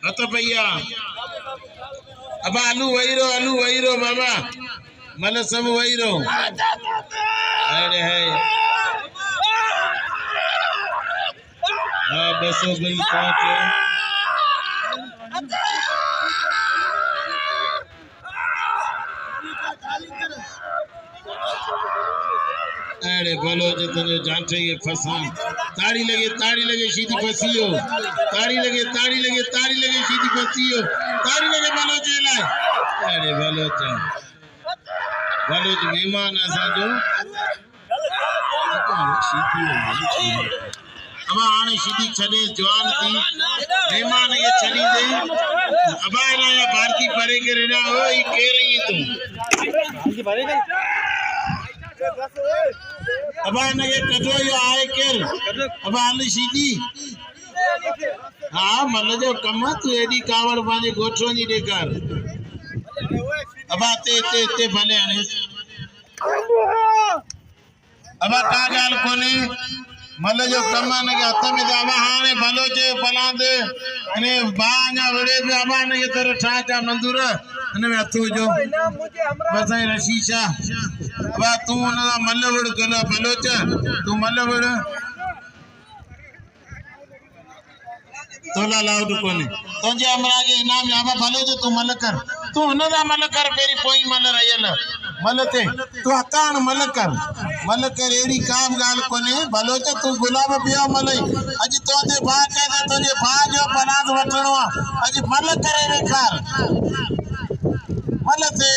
हथ भैया अब आलू वही रो बाबा मतलब सब वही रो अरे है हाँ बसो बिल पहुंचे अरे बोलो जो तुझे जानते ये फसान ताड़ी लगे सीधी फसियो ताड़ी लगे सीधी फसियो ताड़ी लगे बोलो चला अरे बोलो मेहमान असा जो अब आने सीधी छड़े जवान थी मेहमान ये छड़ी दे अब आया भारती परे के रेना हो ये कह रही है तुम अब आने ये कटो यो आए केर अब आले सीधी हाँ मतलब जो कमा तू एडी कावड़ पाने गोठो नहीं देकर अब ते भले आने अब का गाल कोने मतलब जो कमा ने के हथ में अब हाने भलो जे फलांदे अने बाना वड़े पे अब ने के तर ठाचा मंजूर अने में हथो जो बस आई रशीशा अब तू ना मल्लवड़ गला भलो च तू मल्लवड़ तोला लाउड कोने तुझे हमरा के इनाम याबा भलो जो तू मल कर तू नदा मल कर पेरी कोई मल रयल मलते तू हतान मल कर एड़ी काम गाल कोने भलो च तू गुलाब पिया मलई अज तो ते भा कहदे तुझे भा जो पनाद वठणो अज मल करे वेखार मलते